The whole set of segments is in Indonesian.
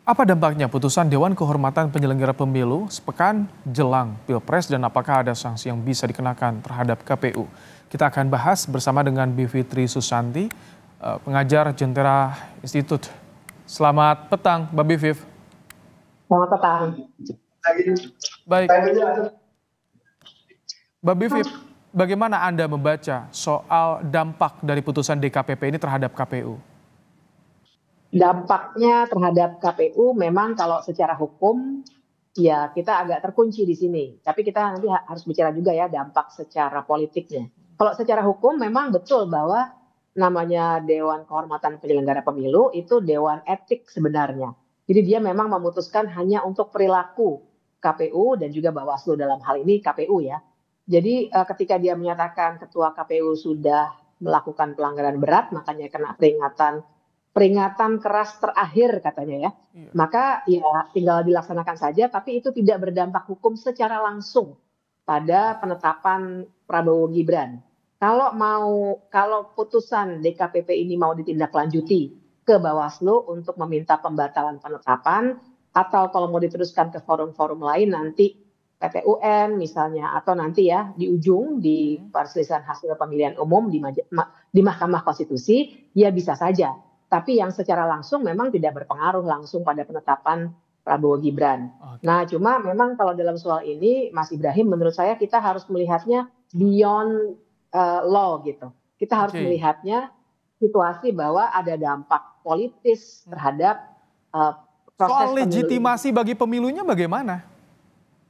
Apa dampaknya putusan Dewan Kehormatan Penyelenggara Pemilu sepekan jelang Pilpres dan apakah ada sanksi yang bisa dikenakan terhadap KPU? Kita akan bahas bersama dengan Bivitri Susanti, pengajar Jentera Institute. Selamat petang, Mbak Biviv. Selamat petang. Baik, Mbak Biviv, bagaimana Anda membaca soal dampak dari putusan DKPP ini terhadap KPU? Dampaknya terhadap KPU memang kalau secara hukum ya kita agak terkunci di sini. Tapi kita nanti harus bicara juga ya dampak secara politiknya. Kalau secara hukum memang betul bahwa namanya Dewan Kehormatan Penyelenggara Pemilu itu dewan etik sebenarnya. Jadi dia memang memutuskan hanya untuk perilaku KPU dan juga Bawaslu, dalam hal ini KPU ya. Jadi ketika dia menyatakan ketua KPU sudah melakukan pelanggaran berat, makanya kena peringatan keras terakhir katanya ya. Maka ya tinggal dilaksanakan saja, tapi itu tidak berdampak hukum secara langsung pada penetapan Prabowo Gibran. Kalau putusan DKPP ini mau ditindaklanjuti ke Bawaslu untuk meminta pembatalan penetapan, atau kalau mau diteruskan ke forum-forum lain nanti PT UN misalnya, atau nanti ya di ujung di perselisihan hasil pemilihan umum di Mahkamah Konstitusi, ya bisa saja. Tapi yang secara langsung memang tidak berpengaruh langsung pada penetapan Prabowo Gibran. Nah, cuma memang kalau dalam soal ini, Mas Ibrahim, menurut saya kita harus melihatnya beyond law gitu. Kita harus melihatnya situasi bahwa ada dampak politis terhadap proses soal legitimasi bagi pemilunya bagaimana?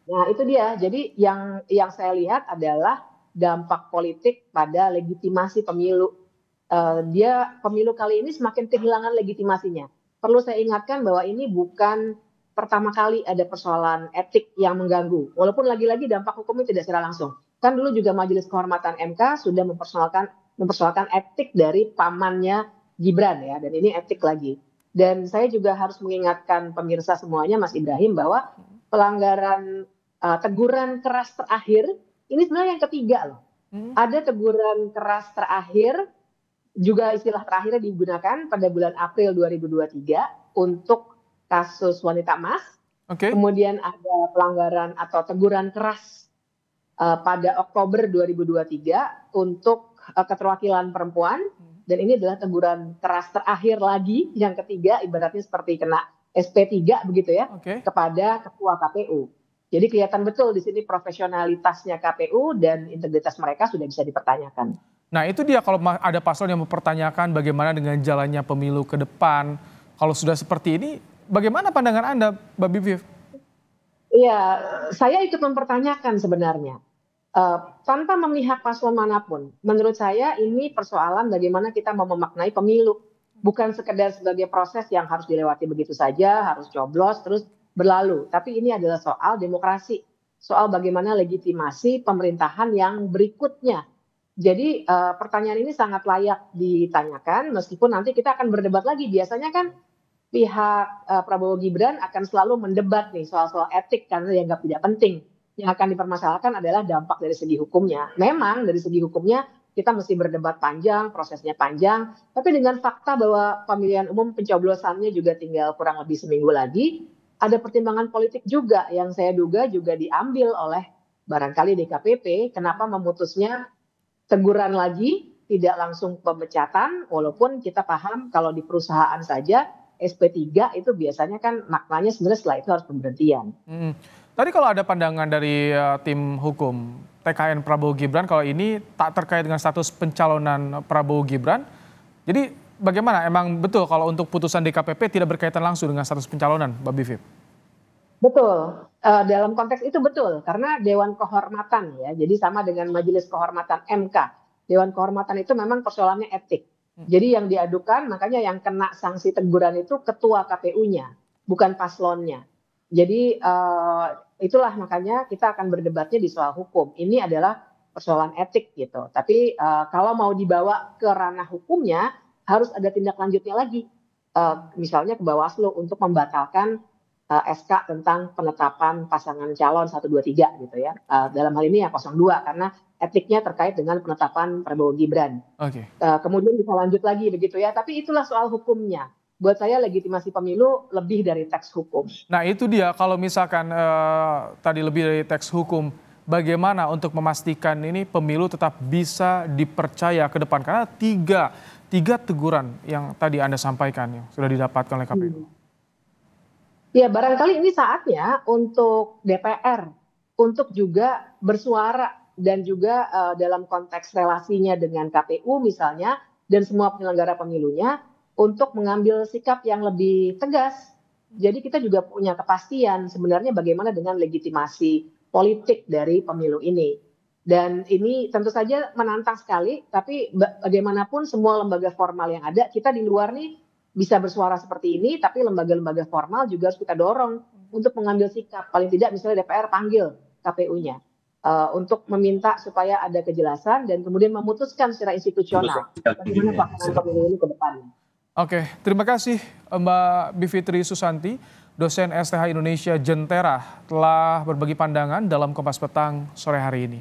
Nah, itu dia. Jadi yang saya lihat adalah dampak politik pada legitimasi pemilu. Dia pemilu kali ini semakin kehilangan legitimasinya. Perlu saya ingatkan bahwa ini bukan pertama kali ada persoalan etik yang mengganggu. Walaupun lagi-lagi dampak hukumnya tidak secara langsung. Kan dulu juga Majelis Kehormatan MK sudah mempersoalkan etik dari pamannya Gibran ya, dan ini etik lagi. Dan saya juga harus mengingatkan pemirsa semuanya, Mas Ibrahim, bahwa pelanggaran teguran keras terakhir ini sebenarnya yang ketiga loh. Ada teguran keras terakhir, juga istilah terakhirnya digunakan pada bulan April 2023 untuk kasus wanita emas. Kemudian ada pelanggaran atau teguran keras pada Oktober 2023 untuk keterwakilan perempuan. Dan ini adalah teguran keras terakhir lagi, yang ketiga, ibaratnya seperti kena SP3 begitu ya, kepada ketua KPU. Jadi kelihatan betul di sini profesionalitasnya KPU dan integritas mereka sudah bisa dipertanyakan. Nah itu dia, kalau ada paslon yang mempertanyakan bagaimana dengan jalannya pemilu ke depan, kalau sudah seperti ini, bagaimana pandangan Anda, Mbak Biviv? Iya, saya ikut mempertanyakan sebenarnya. Tanpa memihak paslon manapun, menurut saya ini persoalan bagaimana kita mau memaknai pemilu. Bukan sekedar sebagai proses yang harus dilewati begitu saja, harus coblos, terus berlalu. Tapi ini adalah soal demokrasi, soal bagaimana legitimasi pemerintahan yang berikutnya. Jadi pertanyaan ini sangat layak ditanyakan, meskipun nanti kita akan berdebat lagi. Biasanya kan pihak Prabowo Gibran akan selalu mendebat nih soal-soal etik karena dianggap tidak penting. Yang akan dipermasalahkan adalah dampak dari segi hukumnya. Memang dari segi hukumnya kita mesti berdebat panjang, prosesnya panjang, tapi dengan fakta bahwa pemilihan umum pencoblosannya juga tinggal kurang lebih seminggu lagi, ada pertimbangan politik juga yang saya duga juga diambil oleh barangkali DKPP. Kenapa memutusnya teguran lagi, tidak langsung pemecatan, walaupun kita paham kalau di perusahaan saja SP3 itu biasanya kan maknanya sebenarnya setelah itu harus pemberhentian. Tadi kalau ada pandangan dari tim hukum TKN Prabowo Gibran, kalau ini tak terkait dengan status pencalonan Prabowo Gibran, jadi bagaimana? Emang betul kalau untuk putusan DKPP tidak berkaitan langsung dengan status pencalonan, Mbak Biviv? Betul, dalam konteks itu betul, karena Dewan Kehormatan ya, jadi sama dengan Majelis Kehormatan MK. Dewan Kehormatan itu memang persoalannya etik. Jadi yang diadukan, makanya yang kena sanksi teguran itu ketua KPU-nya, bukan paslonnya. Jadi itulah makanya kita akan berdebatnya di soal hukum. Ini adalah persoalan etik gitu. Tapi kalau mau dibawa ke ranah hukumnya, harus ada tindak lanjutnya lagi. Misalnya ke Bawaslu untuk membatalkan SK tentang penetapan pasangan calon 1, 2, 3 gitu ya. Dalam hal ini ya 02 karena etiknya terkait dengan penetapan Prabowo Gibran. Kemudian bisa lanjut lagi begitu ya. Tapi itulah soal hukumnya. buat saya legitimasi pemilu lebih dari teks hukum. Nah itu dia, kalau misalkan tadi lebih dari teks hukum, bagaimana untuk memastikan ini pemilu tetap bisa dipercaya ke depan? Karena tiga teguran yang tadi Anda sampaikan yang sudah didapatkan oleh KPU. Ya barangkali ini saatnya untuk DPR untuk juga bersuara dan juga dalam konteks relasinya dengan KPU misalnya dan semua penyelenggara pemilunya untuk mengambil sikap yang lebih tegas. Jadi kita juga punya kepastian sebenarnya bagaimana dengan legitimasi politik dari pemilu ini. Dan ini tentu saja menantang sekali, tapi bagaimanapun semua lembaga formal yang ada, kita di luar nih bisa bersuara seperti ini, tapi lembaga-lembaga formal juga harus kita dorong untuk mengambil sikap. Paling tidak misalnya DPR panggil KPU-nya untuk meminta supaya ada kejelasan dan kemudian memutuskan secara institusional bagaimana pelaksanaan pemilu ini ke depannya. Oke, terima kasih Mbak Bivitri Susanti, dosen STH Indonesia Jentera, telah berbagi pandangan dalam Kompas Petang sore hari ini.